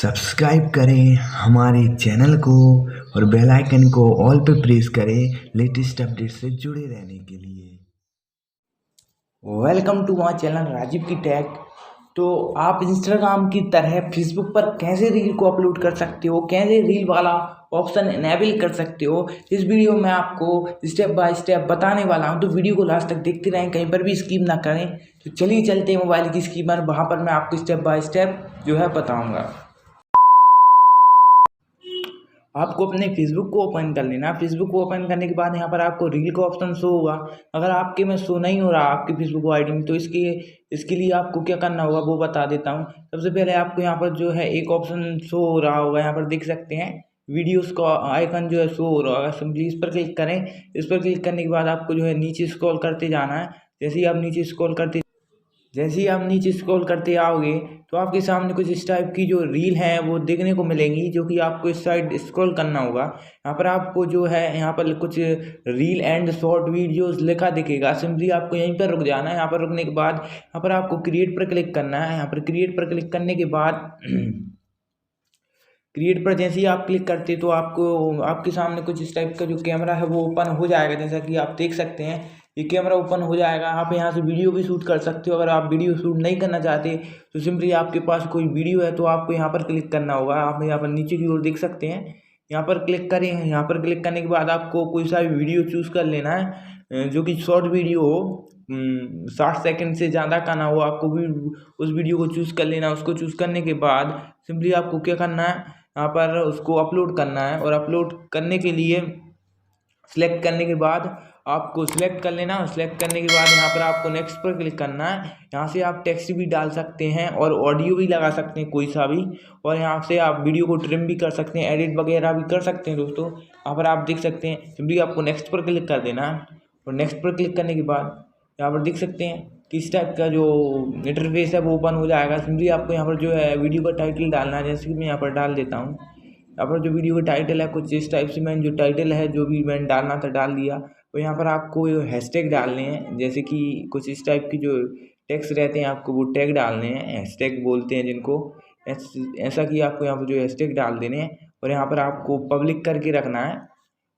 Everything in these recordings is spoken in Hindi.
सब्सक्राइब करें हमारे चैनल को और बेल आइकन को ऑल पे प्रेस करें लेटेस्ट अपडेट से जुड़े रहने के लिए। Welcome to my channel Rajeev की टैग। तो आप इंस्टाग्राम की तरह फेसबुक पर कैसे रील को अपलोड कर सकते हो, कैसे रील वाला ऑप्शन इनेबल कर सकते हो, इस वीडियो में आपको स्टेप बाय स्टेप बताने वाला हूं। तो वीडियो को लास्ट तक देखते रहें, कहीं पर भी स्किप ना करें। तो चलिए चलते हैं मोबाइल की स्क्रीन पर, वहाँ पर मैं आपको स्टेप बाय स्टेप जो है बताऊँगा। आपको अपने फेसबुक को ओपन कर लेना। फेसबुक को ओपन करने के बाद यहाँ पर आपको रील का ऑप्शन शो होगा। अगर आपके में शो नहीं हो रहा आपकी फेसबुक आईडी में, तो इसके लिए आपको क्या करना होगा वो बता देता हूँ। सबसे पहले आपको यहाँ पर जो है एक ऑप्शन शो हो रहा होगा, यहाँ पर देख सकते हैं वीडियोस का आइकन जो है शो हो रहा होगा। सिंपली इस पर क्लिक करें। इस पर क्लिक करने के बाद आपको जो है नीचे स्क्रॉल करते जाना है। जैसे ही आप नीचे स्क्रॉल करते आओगे तो आपके सामने कुछ इस टाइप की जो रील है वो देखने को मिलेंगी, जो कि आपको इस साइड स्क्रॉल करना होगा। यहाँ पर आपको जो है यहाँ पर कुछ रील एंड शॉर्ट वीडियोस लिखा दिखेगा। सिंपली आपको यहीं पर रुक जाना है। यहाँ पर रुकने के बाद यहाँ पर आपको क्रिएट पर क्लिक करना है। यहाँ पर क्रिएट पर क्लिक करने के बाद क्रिएट पर जैसे ही आप क्लिक करते तो आपको आपके सामने कुछ इस टाइप का जो कैमरा है वो ओपन हो जाएगा। जैसा कि आप देख सकते हैं ये कैमरा ओपन हो जाएगा। आप यहाँ से वीडियो भी शूट कर सकते हो। अगर आप वीडियो शूट नहीं करना चाहते तो सिंपली आपके पास कोई वीडियो है तो आपको यहाँ पर क्लिक करना होगा। आप यहाँ पर नीचे की ओर देख सकते हैं, यहाँ पर क्लिक करें। यहाँ पर क्लिक करने के बाद आपको कोई सा भी वीडियो चूज़ कर लेना है, जो कि शॉर्ट वीडियो हो, 60 सेकंड से ज़्यादा का ना हो। आपको भी उस वीडियो को चूज़ कर लेना। उसको चूज़ करने के बाद सिंपली आपको क्या करना है, यहाँ पर उसको अपलोड करना है। और अपलोड करने के लिए सिलेक्ट करने के बाद आपको सिलेक्ट कर लेना। सिलेक्ट करने के बाद यहाँ पर आपको नेक्स्ट पर क्लिक करना है। यहाँ से आप टेक्स्ट भी डाल सकते हैं और ऑडियो भी लगा सकते हैं कोई सा भी, और यहाँ से आप वीडियो को ट्रिम भी कर सकते हैं, एडिट वगैरह भी कर सकते हैं दोस्तों। यहाँ पर आप देख सकते हैं, सिंपली आपको नेक्स्ट पर क्लिक कर देना है। और नेक्स्ट पर क्लिक करने के बाद यहाँ पर देख सकते हैं कि इस टाइप का जो इंटरफेस है वो ओपन हो जाएगा। सिंपली आपको यहाँ पर जो है वीडियो का टाइटल डालना है, जैसे कि मैं यहाँ पर डाल देता हूँ। यहाँ पर जो वीडियो का टाइटल है कुछ इस टाइप से, मैंने जो टाइटल है जो भी मैंने डालना था डाल दिया। तो यहाँ पर आपको हैशटैग डालने हैं, जैसे कि कुछ इस टाइप की जो टैग्स रहते हैं आपको वो टैग डालने हैं, हैशटैग बोलते हैं जिनको। ऐसा कि आपको यहाँ पर जो हैशटैग डाल देने हैं और यहाँ पर आपको पब्लिक करके रखना है।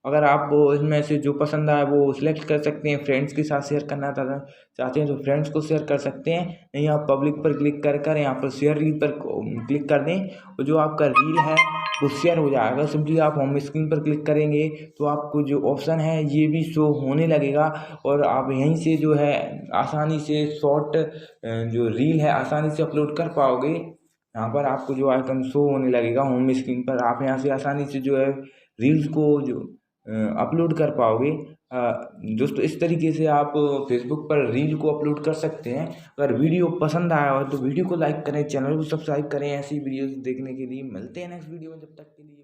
अगर आप इसमें से जो पसंद आए वो सिलेक्ट कर सकते हैं। फ्रेंड्स के साथ शेयर करना चाहते हैं तो फ्रेंड्स को शेयर कर सकते हैं, नहीं आप पब्लिक पर क्लिक कर यहाँ पर शेयर रील पर क्लिक कर दें और जो आपका रील है वो शेयर हो जाएगा। सिंपली आप होम स्क्रीन पर क्लिक करेंगे तो आपको जो ऑप्शन है ये भी शो होने लगेगा और आप यहीं से जो है आसानी से शॉर्ट जो रील है आसानी से अपलोड कर पाओगे। यहाँ पर आपको जो आइकन शो होने लगेगा होम स्क्रीन पर, आप यहाँ से आसानी से जो है रील्स को जो अपलोड कर पाओगे। दोस्तों इस तरीके से आप फेसबुक पर रील को अपलोड कर सकते हैं। अगर वीडियो पसंद आया हो तो वीडियो को लाइक करें, चैनल को सब्सक्राइब करें। ऐसी वीडियोस देखने के लिए मिलते हैं नेक्स्ट वीडियो में, जब तक के लिए।